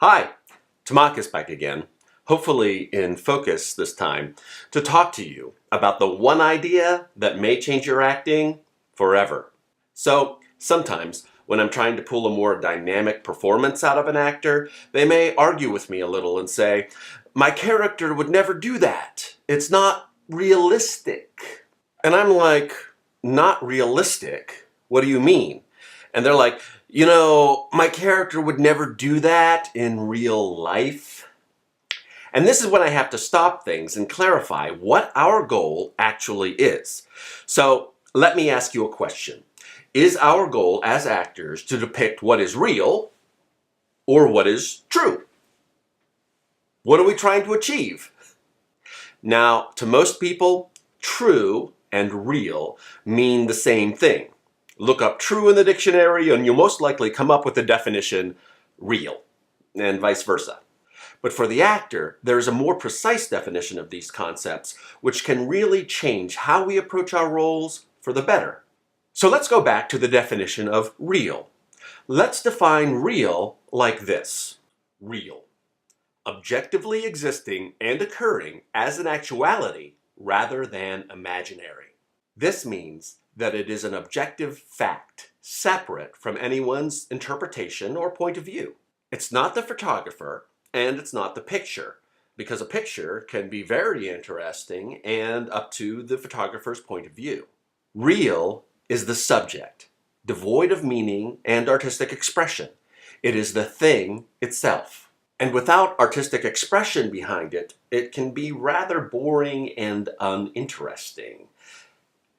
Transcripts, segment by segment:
Hi, Tamakis back again, hopefully in focus this time, to talk to you about the one idea that may change your acting forever. So, sometimes when I'm trying to pull a more dynamic performance out of an actor, they may argue with me a little and say, my character would never do that. It's not realistic. And I'm like, not realistic? What do you mean? And they're like, my character would never do that in real life. And this is when I have to stop things and clarify what our goal actually is. So let me ask you a question. Is our goal as actors to depict what is real or what is true? What are we trying to achieve? Now, to most people, true and real mean the same thing. Look up true in the dictionary and you'll most likely come up with the definition real, and vice versa. But for the actor, there is a more precise definition of these concepts, which can really change how we approach our roles for the better. So let's go back to the definition of real. Let's define real like this. Real. Objectively existing and occurring as an actuality rather than imaginary. This means that it is an objective fact, separate from anyone's interpretation or point of view. It's not the photographer, and it's not the picture, because a picture can be very interesting and up to the photographer's point of view. Real is the subject, devoid of meaning and artistic expression. It is the thing itself. And without artistic expression behind it, it can be rather boring and uninteresting.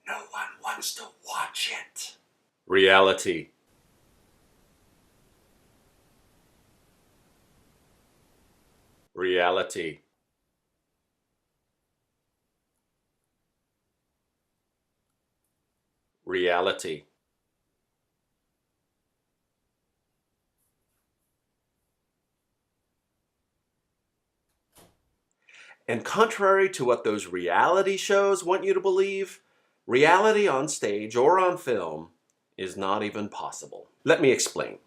No one wants to watch it. Reality. Reality. Reality. And contrary to what those reality shows want you to believe, reality on stage or on film is not even possible. Let me explain.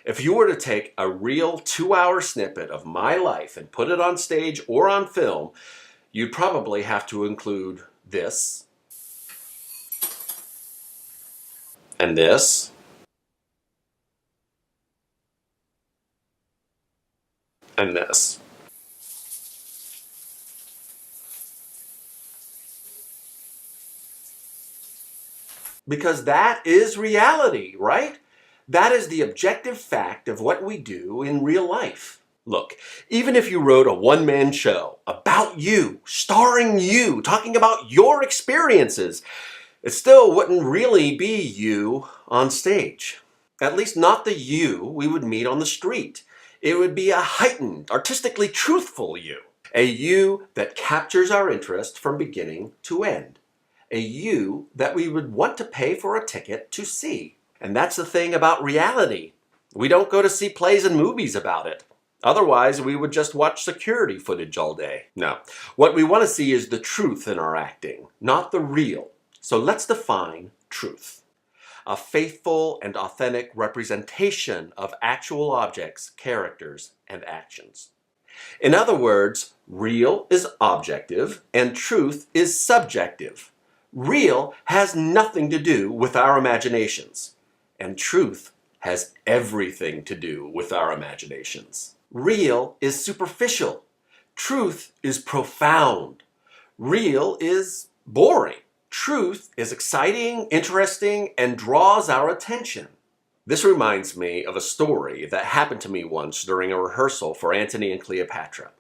If you were to take a real 2-hour snippet of my life and put it on stage or on film, you'd probably have to include this, and this, and this. Because that is reality, right? That is the objective fact of what we do in real life. Look, even if you wrote a one-man show about you, starring you, talking about your experiences, it still wouldn't really be you on stage. At least not the you we would meet on the street. It would be a heightened, artistically truthful you. A you that captures our interest from beginning to end. A you that we would want to pay for a ticket to see. And that's the thing about reality. We don't go to see plays and movies about it. Otherwise, we would just watch security footage all day. No, what we want to see is the truth in our acting, not the real. So let's define truth. A faithful and authentic representation of actual objects, characters, and actions. In other words, real is objective and truth is subjective. Real has nothing to do with our imaginations, and truth has everything to do with our imaginations. Real is superficial. Truth is profound. Real is boring. Truth is exciting, interesting, and draws our attention. This reminds me of a story that happened to me once during a rehearsal for Antony and Cleopatra.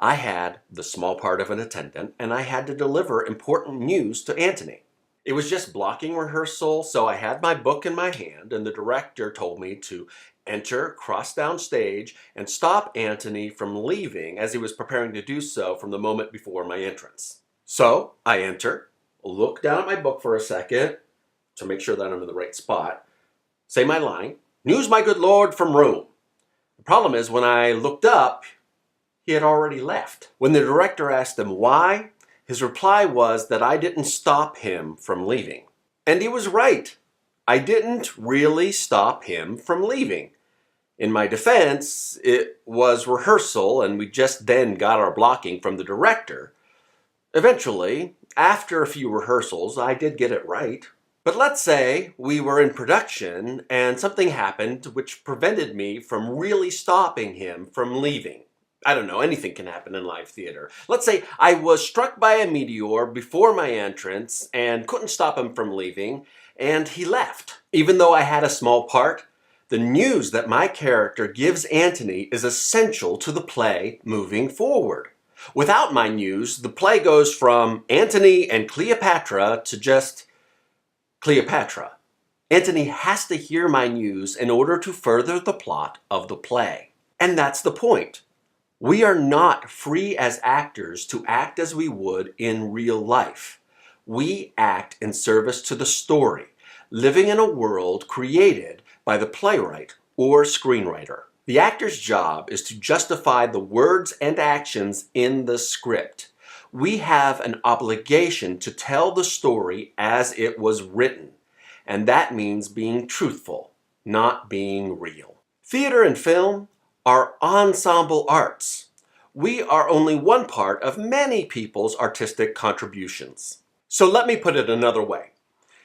I had the small part of an attendant, and I had to deliver important news to Antony. It was just blocking rehearsal, so I had my book in my hand, and the director told me to enter, cross down stage, and stop Antony from leaving as he was preparing to do so from the moment before my entrance. So I enter, look down at my book for a second to make sure that I'm in the right spot, say my line, "News, my good lord, from Rome." The problem is when I looked up, he had already left. When the director asked him why, his reply was that I didn't stop him from leaving. And he was right. I didn't really stop him from leaving. In my defense, it was rehearsal and we just then got our blocking from the director. Eventually, after a few rehearsals, I did get it right. But let's say we were in production and something happened which prevented me from really stopping him from leaving. I don't know, anything can happen in live theater. Let's say I was struck by a meteor before my entrance and couldn't stop him from leaving, and he left. Even though I had a small part, the news that my character gives Antony is essential to the play moving forward. Without my news, the play goes from Antony and Cleopatra to just Cleopatra. Antony has to hear my news in order to further the plot of the play. And that's the point. We are not free as actors to act as we would in real life. We act in service to the story, living in a world created by the playwright or screenwriter. The actor's job is to justify the words and actions in the script. We have an obligation to tell the story as it was written, and that means being truthful, not being real. Theater and film are ensemble arts. We are only one part of many people's artistic contributions. So let me put it another way.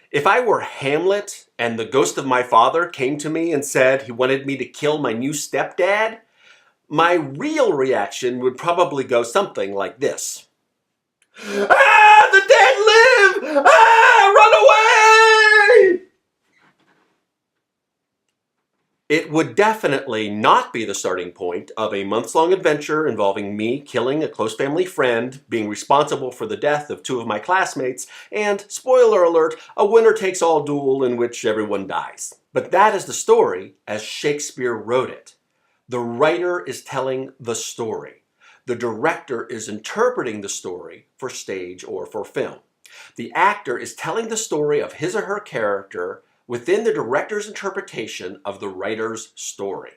If I were Hamlet and the ghost of my father came to me and said he wanted me to kill my new stepdad, my real reaction would probably go something like this. Ah, the dead live! Ah, run away! It would definitely not be the starting point of a months-long adventure involving me killing a close family friend, being responsible for the death of 2 of my classmates, and, spoiler alert, a winner-takes-all duel in which everyone dies. But that is the story as Shakespeare wrote it. The writer is telling the story. The director is interpreting the story for stage or for film. The actor is telling the story of his or her character within the director's interpretation of the writer's story.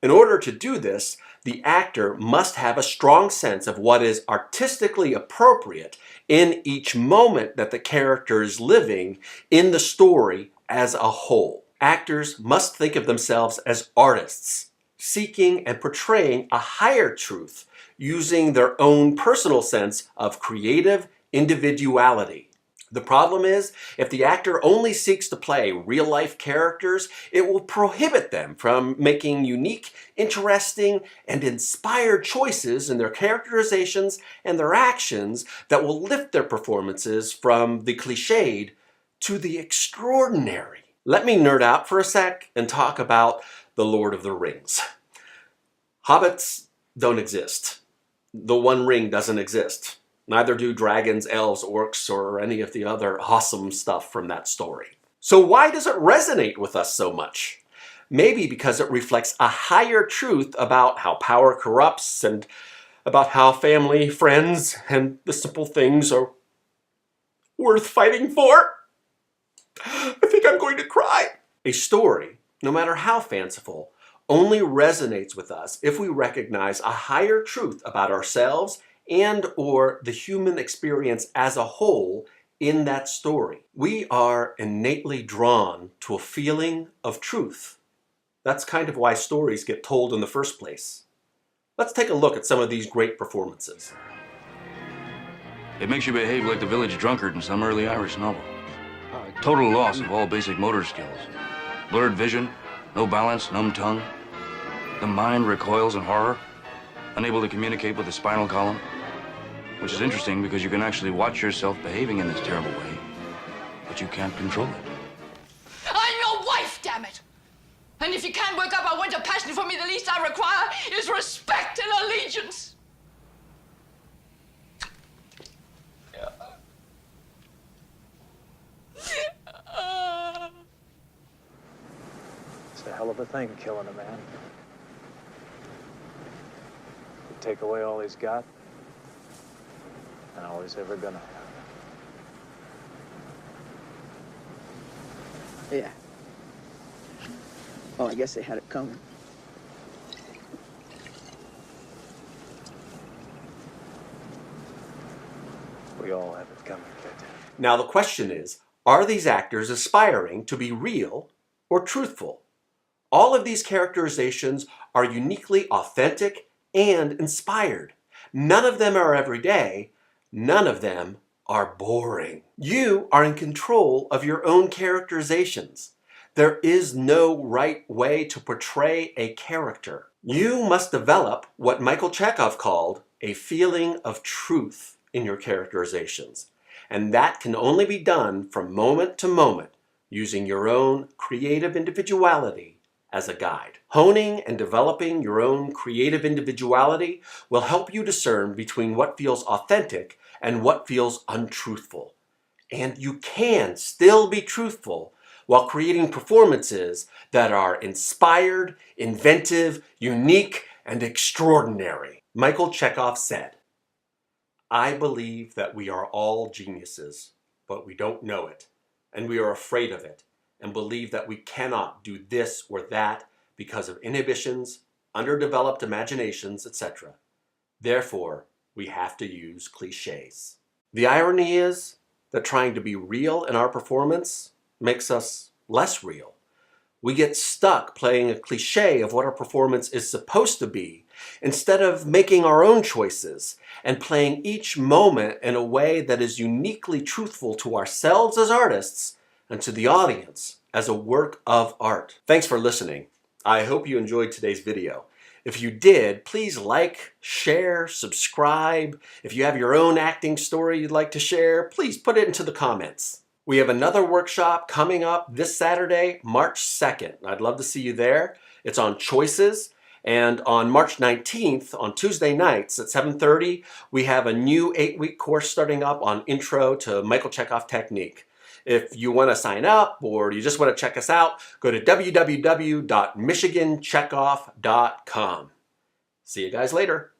In order to do this, the actor must have a strong sense of what is artistically appropriate in each moment that the character is living in the story as a whole. Actors must think of themselves as artists, seeking and portraying a higher truth using their own personal sense of creative individuality. The problem is, if the actor only seeks to play real-life characters, it will prohibit them from making unique, interesting, and inspired choices in their characterizations and their actions that will lift their performances from the cliched to the extraordinary. Let me nerd out for a sec and talk about The Lord of the Rings. Hobbits don't exist. The One Ring doesn't exist. Neither do dragons, elves, orcs, or any of the other awesome stuff from that story. So why does it resonate with us so much? Maybe because it reflects a higher truth about how power corrupts and about how family, friends, and the simple things are worth fighting for. I think I'm going to cry. A story, no matter how fanciful, only resonates with us if we recognize a higher truth about ourselves and or the human experience as a whole in that story. We are innately drawn to a feeling of truth. That's kind of why stories get told in the first place. Let's take a look at some of these great performances. It makes you behave like the village drunkard in some early Irish novel. Total loss of all basic motor skills. Blurred vision, no balance, numb tongue. The mind recoils in horror, unable to communicate with the spinal column. Which is interesting because you can actually watch yourself behaving in this terrible way, but you can't control it. I'm your wife, damn it! And if you can't work up a winter passion for me, the least I require is respect and allegiance. It's a hell of a thing, killing a man. You take away all he's got, and all he's ever gonna have. Yeah. Well, I guess they had it coming. We all have it coming, kid. Now the question is, are these actors aspiring to be real or truthful? All of these characterizations are uniquely authentic and inspired. None of them are everyday. None of them are boring. You are in control of your own characterizations. There is no right way to portray a character. You must develop what Michael Chekhov called a feeling of truth in your characterizations. And that can only be done from moment to moment using your own creative individuality as a guide. Honing and developing your own creative individuality will help you discern between what feels authentic and what feels untruthful. And you can still be truthful while creating performances that are inspired, inventive, unique, and extraordinary. Michael Chekhov said, "I believe that we are all geniuses, but we don't know it, and we are afraid of it, and believe that we cannot do this or that because of inhibitions, underdeveloped imaginations, etc. Therefore, we have to use cliches." The irony is that trying to be real in our performance makes us less real. We get stuck playing a cliche of what our performance is supposed to be instead of making our own choices and playing each moment in a way that is uniquely truthful to ourselves as artists and to the audience as a work of art. Thanks for listening. I hope you enjoyed today's video. If you did, please like, share, subscribe. If you have your own acting story you'd like to share, please put it into the comments. We have another workshop coming up this Saturday, March 2nd. I'd love to see you there. It's on choices. And on March 19th, on Tuesday nights at 7:30, we have a new 8-week course starting up on Intro to Michael Chekhov Technique. If you want to sign up or you just want to check us out, go to www.michiganchekhov.com. See you guys later.